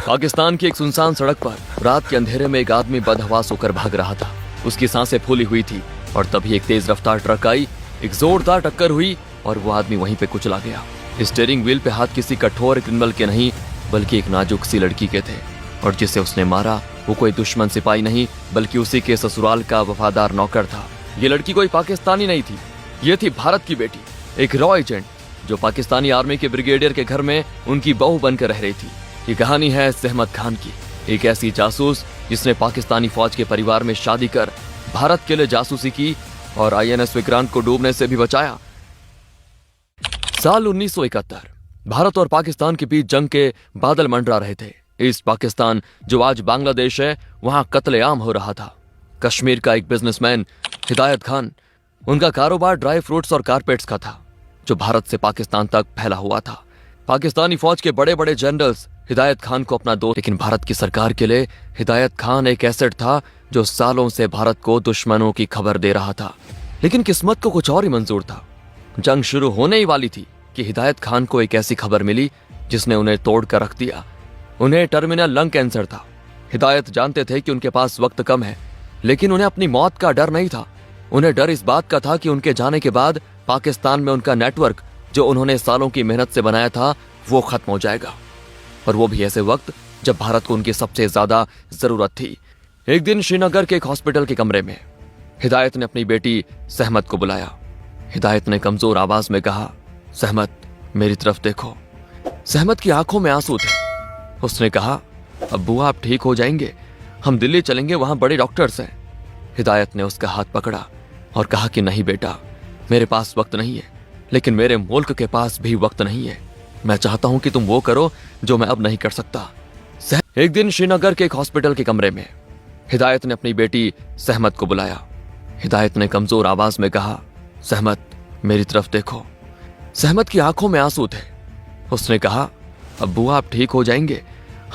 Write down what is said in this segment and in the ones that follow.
पाकिस्तान की एक सुनसान सड़क पर रात के अंधेरे में एक आदमी बदहवास होकर भाग रहा था। उसकी सांसें फूली हुई थी और तभी एक तेज रफ्तार ट्रक आई, एक जोरदार टक्कर हुई और वो आदमी वहीं पे कुचला गया। स्टीयरिंग व्हील पे हाथ किसी कठोर क्रिमिनल के नहीं बल्कि एक नाजुक सी लड़की के थे और जिसे उसने मारा वो कोई दुश्मन सिपाही नहीं बल्कि उसी के ससुराल का वफादार नौकर था। ये लड़की कोई पाकिस्तानी नहीं थी, ये थी भारत की बेटी, एक रॉ एजेंट जो पाकिस्तानी आर्मी के ब्रिगेडियर के घर में उनकी बहू बनकर रह रही थी। ये कहानी है सहमत खान की, एक ऐसी जासूस जिसने पाकिस्तानी फौज के परिवार में शादी कर भारत के लिए जासूसी की और INS विक्रांत को डूबने से भी बचाया। साल 1971 भारत और पाकिस्तान के बीच जंग के बादल मंडरा रहे थे। ईस्ट पाकिस्तान जो आज बांग्लादेश है वहां कत्लेआम हो रहा था। कश्मीर का एक बिजनेसमैन हिदायत खान, उनका कारोबार ड्राई फ्रूट्स और कारपेट्स का था जो भारत से पाकिस्तान तक फैला हुआ था। पाकिस्तानी फौज के बड़े बड़े जनरल्स हिदायत खान को अपना दोस्त, लेकिन भारत की सरकार के लिए हिदायत खान एक एसेट था जो सालों से भारत को दुश्मनों की खबर दे रहा था। लेकिन किस्मत को कुछ और ही मंजूर था। जंग शुरू होने ही वाली थी कि हिदायत खान को एक ऐसी खबर मिली जिसने उन्हें तोड़ कर रख दिया। उन्हें टर्मिनल लंग कैंसर था। हिदायत जानते थे कि उनके पास वक्त कम है, लेकिन उन्हें अपनी मौत का डर नहीं था। उन्हें डर इस बात का था कि उनके जाने के बाद पाकिस्तान में उनका नेटवर्क जो उन्होंने सालों की मेहनत से बनाया था वो खत्म हो जाएगा, और वो भी ऐसे वक्त जब भारत को उनकी सबसे ज्यादा जरूरत थी। एक दिन श्रीनगर के एक हॉस्पिटल के कमरे में हिदायत ने अपनी बेटी सहमत को बुलाया। हिदायत ने कमजोर आवाज में कहा, सहमत मेरी तरफ देखो। सहमत की आंखों में आंसू थे। उसने कहा, अब्बू आप ठीक हो जाएंगे, हम दिल्ली चलेंगे, वहां बड़े डॉक्टर्स हैं। हिदायत ने उसका हाथ पकड़ा और कहा कि नहीं बेटा, मेरे पास वक्त नहीं है, लेकिन मेरे मुल्क के पास भी वक्त नहीं है। मैं चाहता हूं कि तुम वो करो जो मैं अब नहीं कर सकता। एक दिन श्रीनगर के एक हॉस्पिटल के कमरे में हिदायत ने अपनी बेटी सहमत को बुलाया। हिदायत ने कमजोर आवाज में कहा, सहमत मेरी तरफ देखो। सहमत की आंखों में आंसू थे। उसने कहा, अब्बू आप ठीक हो जाएंगे,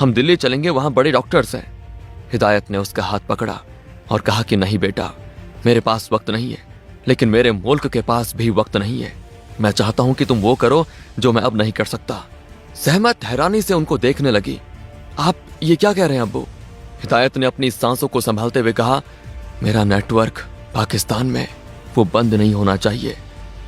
हम दिल्ली चलेंगे, वहां बड़े डॉक्टर्स हैं। हिदायत ने उसका हाथ पकड़ा और कहा कि नहीं बेटा, मेरे पास वक्त नहीं है, लेकिन मेरे मुल्क के पास भी वक्त नहीं है। मैं चाहता हूं कि तुम वो करो जो मैं अब नहीं कर सकता। सहमत हैरानी से उनको देखने लगी। आप ये क्या कह रहे हैं अब्बू? हिदायत ने अपनी सांसों को संभालते हुए कहा, मेरा नेटवर्क पाकिस्तान में वो बंद नहीं होना चाहिए।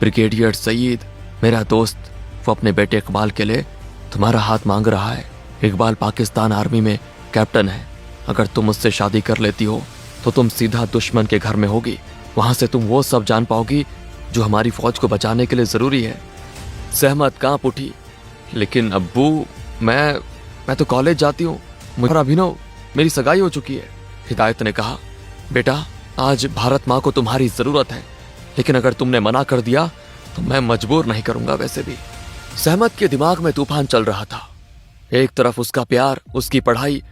ब्रिगेडियर सईद मेरा दोस्त, वो अपने बेटे इकबाल के लिए तुम्हारा हाथ मांग रहा है। इकबाल पाकिस्तान आर्मी में कैप्टन है। अगर तुम उससे शादी कर लेती हो तो तुम सीधा दुश्मन के घर में होगी। वहां से तुम वो सब जान पाओगी जो हमारी फौज को बचाने के लिए जरूरी है। सहमत कांप उठी, लेकिन अब्बू मैं तो कॉलेज जाती हूँ, मुझे अभिनव मेरी सगाई हो चुकी है। हिदायत ने कहा, बेटा आज भारत माँ को तुम्हारी जरूरत है, लेकिन अगर तुमने मना कर दिया तो मैं मजबूर नहीं करूंगा। वैसे भी सहमत के दिमाग में तूफान चल रहा था। एक तरफ उसका प्यार, उसकी पढ़ाई,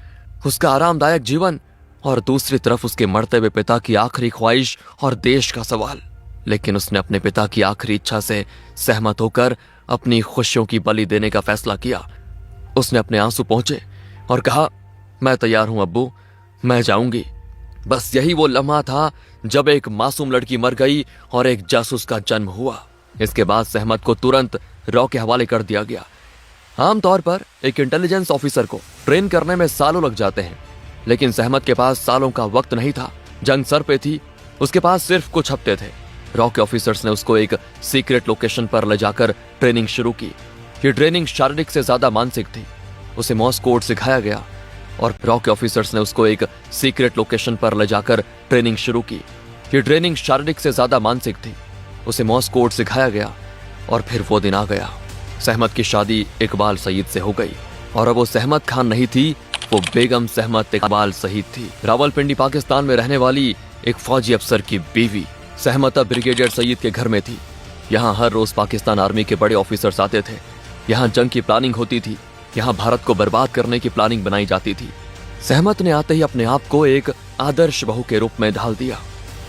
उसका आरामदायक जीवन, और दूसरी तरफ उसके मरते हुए पिता की आखिरी ख्वाहिश और देश का सवाल। लेकिन उसने अपने पिता की आखिरी इच्छा से सहमत होकर अपनी खुशियों की बलि देने का फैसला किया। उसने अपने आंसू पोंछे और कहा, मैं तैयार हूं अब्बू, मैं जाऊंगी। बस यही वो लम्हा था जब एक मासूम लड़की मर गई और एक जासूस का जन्म हुआ। इसके बाद सहमत को तुरंत रॉ के हवाले कर दिया गया। आमतौर पर एक इंटेलिजेंस ऑफिसर को ट्रेन करने में सालों लग जाते हैं, लेकिन सहमत के पास सालों का वक्त नहीं था। जंग सर पे थी, उसके पास सिर्फ कुछ हफ्ते थे। रॉ के ऑफिसर्स ने उसको एक सीक्रेट लोकेशन पर ले जाकर ट्रेनिंग शुरू की। ये ट्रेनिंग शारीरिक से ज्यादा मानसिक थी। उसे मॉर्स कोड सिखाया गया और रॉ के ऑफिसर्स ने उसको एक सीक्रेट लोकेशन पर ले जाकर ट्रेनिंग शुरू की। ये ट्रेनिंग शारीरिक से ज्यादा मानसिक थी। उसे मॉर्स कोड सिखाया गया और फिर वो दिन आ गया। सहमत की शादी इकबाल सईद से हो गई और अब वो सहमत खान नहीं थी, वो बेगम सहमत इकबाल सईद थी, रावलपिंडी पाकिस्तान में रहने वाली एक फौजी अफसर की बीवी। सहमत अब ब्रिगेडियर सईद के घर में थी। यहाँ हर रोज पाकिस्तान आर्मी के बड़े ऑफिसर्स आते थे। यहाँ जंग की प्लानिंग होती थी। यहाँ भारत को बर्बाद करने की प्लानिंग बनाई जाती थी। सहमत ने आते ही अपने आप को एक आदर्श बहू के रूप में ढाल दिया।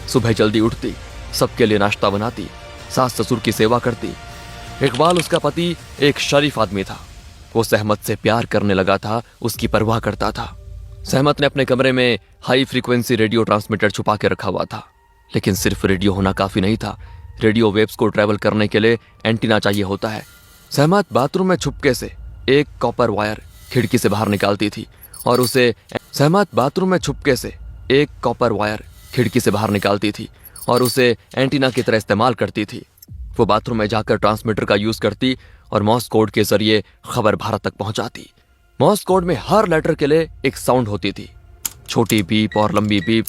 सुबह जल्दी उठती, सबके लिए नाश्ता बनाती, सास ससुर की सेवा करती। इकबाल उसका पति एक शरीफ आदमी था। वो सहमत से प्यार करने लगा था, उसकी परवाह करता था। सहमत ने अपने कमरे में हाई फ्रीक्वेंसी रेडियो ट्रांसमीटर छुपा के रखा हुआ था, लेकिन सिर्फ रेडियो होना काफी नहीं था। रेडियो वेव्स को ट्रैवल करने के लिए एंटीना चाहिए होता है। सहमत बाथरूम में छुपके से एक कॉपर वायर खिड़की से बाहर निकालती थी और उसे सहमत बाथरूम में छुपके से एक कॉपर वायर खिड़की से बाहर निकालती थी और उसे एंटीना की तरह इस्तेमाल करती थी। वो बाथरूम में जाकर ट्रांसमीटर का यूज करती और मॉर्स कोड के जरिए खबर भारत तक पहुंचाती। मॉर्स कोड में हर लेटर के लिए एक साउंड होती थी, छोटी बीप और लंबी बीप।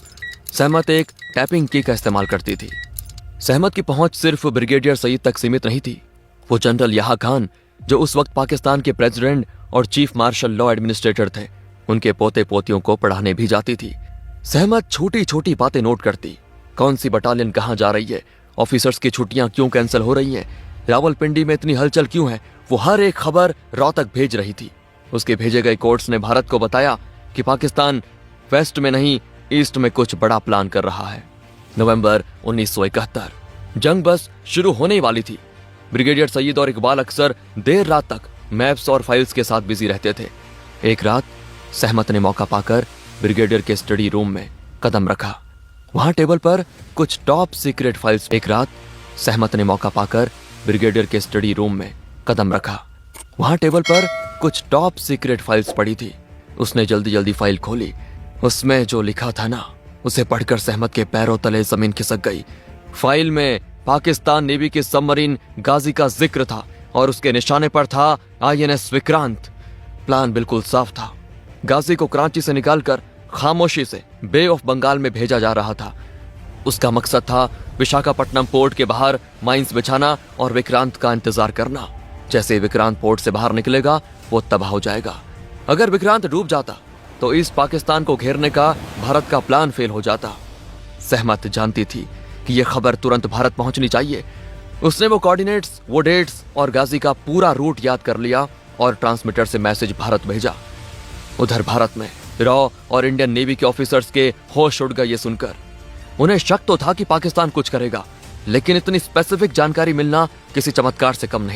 सहमत एक टैपिंग की का इस्तेमाल करती थी। सहमत की पहुंच सिर्फ ब्रिगेडियर सईद तक सीमित नहीं थी। वो जनरल याह्या खान, जो उस वक्त पाकिस्तान के प्रेसिडेंट और चीफ मार्शल लॉ एडमिनिस्ट्रेटर थे, उनके पोते पोतियों को पढ़ाने भी जाती थी। सहमत छोटी छोटी बातें नोट करती, कौन सी बटालियन कहाँ जा रही है, ऑफिसर्स की छुट्टियां क्यों कैंसिल हो रही हैं, रावलपिंडी में इतनी हलचल क्यों है। वो हर एक खबर रॉ तक भेज रही थी। उसके भेजे गए कोर्ट्स ने भारत को बताया कि पाकिस्तान वेस्ट में नहीं, ईस्ट में कुछ बड़ा प्लान कर रहा है। नवंबर 1971, जंग बस शुरू होने ही वाली थी। ब्रिगेडियर सईद और इकबाल अक्सर देर रात तक मैप्स और फाइल्स के साथ बिजी रहते थे। एक रात सहमत ने मौका पाकर ब्रिगेडियर के स्टडी रूम में कदम रखा। वहां टेबल पर कुछ टॉप सीक्रेट फाइल्स। एक रात सहमत ने मौका पाकर ब्रिगेडियर के स्टडी रूम में कदम रखा। वहां टेबल पर कुछ टॉप सीक्रेट फाइल्स पड़ी थी। उसने जल्दी जल्दी फाइल खोली। उसमें जो लिखा था ना, उसे पढ़कर सहमत के पैरों तले जमीन खिसक गई। फाइल में पाकिस्तान नेवी के सबमरीन गाजी का जिक्र था और उसके निशाने पर था INS विक्रांत। प्लान बिल्कुल साफ था। गाजी को कराची से निकालकर खामोशी से बे ऑफ बंगाल में भेजा जा रहा था। उसका मकसद था विशाखापट्टनम पोर्ट के बाहर माइंस बिछाना और विक्रांत का इंतजार करना। जैसे विक्रांत पोर्ट से बाहर निकलेगा, वो तबाह हो जाएगा। अगर विक्रांत डूब जाता तो ईस्ट पाकिस्तान को घेरने का भारत का प्लान फेल हो जाता। सहमत जानती थी कि यह खबर तुरंत भारत पहुंचनी चाहिए। उसने वो कोऑर्डिनेट्स, वो डेट्स और गाजी का पूरा रूट याद कर लिया और ट्रांसमीटर से मैसेज भारत भेजा। उधर भारत में रॉ और इंडियन नेवी के ऑफिसर्स के होश उड़ गए ये सुनकर। उन्हें शक तो था कि पाकिस्तान कुछ करेगा, लेकिन इतनी स्पेसिफिक जानकारी मिलना किसी चमत्कार से कम नहीं।